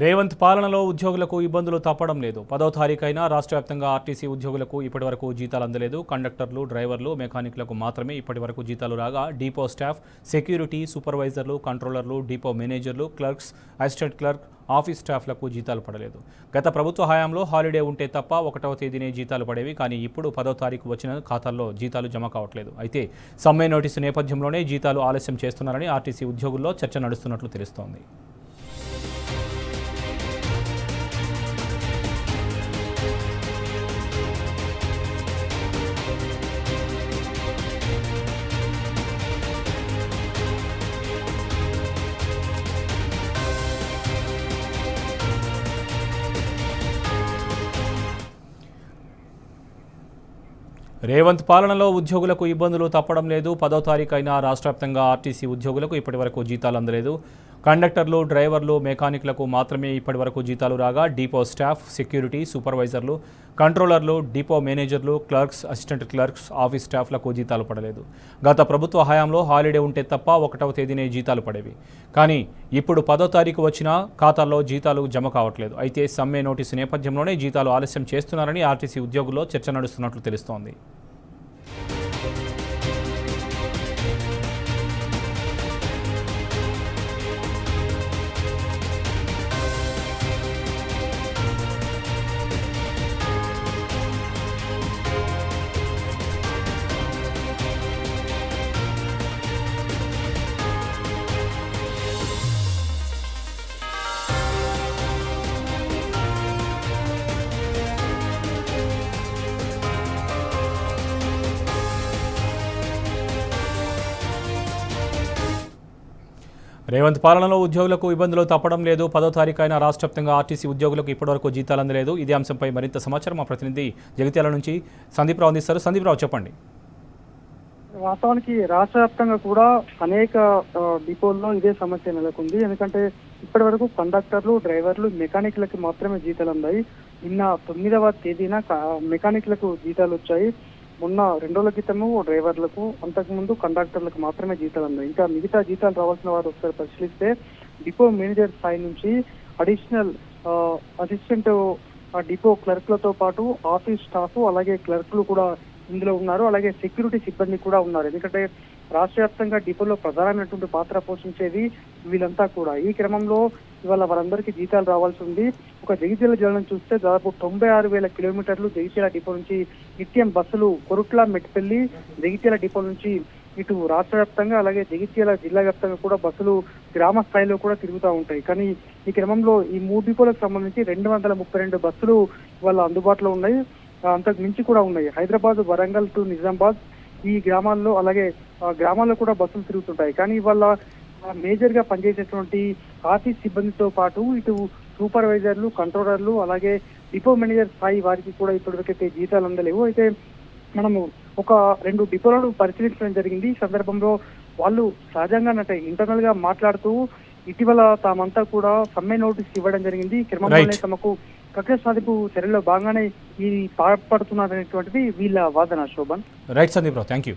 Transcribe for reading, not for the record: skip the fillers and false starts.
రేవంత్ పాలనలో ఉద్యోగులకు ఇబ్బందులు తప్పడం లేదు. 10వ తారీఖైనా రాష్ట్ర వ్యాప్తంగా ఆర్టీసీ ఉద్యోగులకు ఇప్పటివరకు జీతాలు అందలేదు. కండక్టర్లు, డ్రైవర్లు, మెకానిక్లకు మాత్రమే ఇప్పటివరకు జీతాలు రాగా డిపో స్టాఫ్, సెక్యూరిటీ, సూపర్వైజర్లు, కంట్రోలర్లు, డిపో మేనేజర్లు, క్లర్క్స్, అసిస్టెంట్ క్లర్క్, ఆఫీస్ స్టాఫ్లకు జీతాలు పడలేదు. గత ప్రభుత్వ హయాంలో హాలిడే ఉంటే తప్ప 1వ తేదీనే జీతాలు పడేవి. కానీ ఇప్పుడు 10వ తారీఖు వచ్చిన ఖాతాల్లో జీతాలు జమ కావట్లేదు. అయితే సమ్మె నోటీసు నేపథ్యంలోనే జీతాలు ఆలస్యం చేస్తున్నారని ఆర్టీసీ ఉద్యోగుల్లో చర్చ నడుస్తున్నట్లు తెలుస్తోంది. రేవంత్ పాలనలో ఉద్యోగులకు ఇబ్బందులు తప్పడం లేదు. 10వ తారీఖైనా రాష్ట్ర వ్యాప్తంగా ఆర్టీసీ ఉద్యోగులకు ఇప్పటివరకు జీతాలు అందలేదు. కండక్టర్లు, డ్రైవర్లు, మెకానిక్లకు మాత్రమే ఇప్పటివరకు జీతాలు రాగా డిపో స్టాఫ్, సెక్యూరిటీ, సూపర్వైజర్లు, కంట్రోలర్లు, డిపో మేనేజర్లు, క్లర్క్స్, అసిస్టెంట్ క్లర్క్స్, ఆఫీస్ స్టాఫ్లకు జీతాలు పడలేదు. గత ప్రభుత్వ హయాంలో హాలిడే ఉంటే తప్ప 1వ తేదీనే జీతాలు పడేవి. కానీ ఇప్పుడు 10వ తారీఖు వచ్చినా ఖాతాల్లో జీతాలు జమ కావట్లేదు. అయితే సమ్మె నోటీసు నేపథ్యంలోనే జీతాలు ఆలస్యం చేస్తున్నారని ఆర్టీసీ ఉద్యోగుల్లో చర్చ నడుస్తున్నట్లు తెలుస్తోంది. రేవంత్ పాలనలో ఉద్యోగులకు ఇబ్బందులు తప్పడం లేదు. 10వ తారీఖైనా రాష్ట్ర వ్యాప్తంగా ఆర్టీసీ ఉద్యోగులకు ఇప్పటివరకు జీతాలు అందలేదు. ఇదే అంశంపై మరింత సమాచారం మా ప్రతినిధి జగిత్యాల నుంచి సందీప్రావు అందిస్తారు. సందీప్రావు, చెప్పండి. వాస్తవానికి రాష్ట్ర వ్యాప్తంగా కూడా అనేక డిపోల్లో ఇదే సమస్య నెలకొంది. ఎందుకంటే ఇప్పటి వరకు కండక్టర్లు, డ్రైవర్లు, మెకానిక్లకి మాత్రమే జీతాలు అందాయి. నిన్న 9వ తేదీన మెకానిక్లకు జీతాలు వచ్చాయి. మొన్న 2 రోజుల క్రితము డ్రైవర్లకు, అంతకుముందు కండక్టర్లకు మాత్రమే జీతాలు అందాయి. ఇంకా మిగతా జీతాలు రావాల్సిన వారు ఒకసారి పరిశీలిస్తే డిపో మేనేజర్ స్థాయి నుంచి అడిషనల్ అసిస్టెంట్ డిపో క్లర్క్లతో పాటు ఆఫీస్ స్టాఫ్, అలాగే క్లర్క్లు కూడా ఇందులో ఉన్నారు. అలాగే సెక్యూరిటీ సిబ్బంది కూడా ఉన్నారు. ఎందుకంటే రాష్ట్ర వ్యాప్తంగా డిపోలో ప్రధానమైనటువంటి పాత్ర పోషించేది వీళ్ళంతా కూడా. ఈ క్రమంలో ఇవాళ వారందరికీ జీతాలు రావాల్సి ఉంది. ఒక జగిత్యాల జిల్లాను చూస్తే దాదాపు 96,000 కిలోమీటర్లు జగిత్యాల డిపో నుంచి నిత్యం బస్సులు కొరుట్ల, మెట్పల్లి, జగిత్యాల డిపో నుంచి ఇటు రాష్ట్ర వ్యాప్తంగా అలాగే జగిత్యాల జిల్లా వ్యాప్తంగా కూడా బస్సులు గ్రామ స్థాయిలో కూడా తిరుగుతూ ఉంటాయి. కానీ ఈ క్రమంలో ఈ 3 డిపోలకు సంబంధించి 232 బస్సులు వాళ్ళ అందుబాటులో ఉన్నాయి. అంతకు మించి కూడా ఉన్నాయి. హైదరాబాద్, వరంగల్ టు నిజామాబాద్ ఈ గ్రామాల్లో, అలాగే గ్రామాల్లో కూడా బస్సులు తిరుగుతుంటాయి. కానీ వాళ్ళ మేజర్ గా పనిచేసేటువంటి ఆఫీస్ సిబ్బందితో పాటు ఇటు సూపర్వైజర్లు, కంట్రోలర్లు, అలాగే డిపో మేనేజర్ స్థాయి వారికి కూడా ఇప్పటివరకైతే జీతాలు అందలేవు. అయితే మనము ఒక 2 డిపోలను పరిశీలించడం జరిగింది. ఈ సందర్భంలో వాళ్ళు సహజంగా ఇంటర్నల్ గా మాట్లాడుతూ ఇటీవల తామంతా కూడా సమ్మె నోటీస్ ఇవ్వడం జరిగింది. ఈ క్రమంలోనే తమకు కక్ష సాధింపు చర్యల్లో భాగంగానే ఈ పాల్పడుతున్నారనేటువంటిది వీళ్ళ వాదన. Shobhan. Right Sandeep Rao, thank you.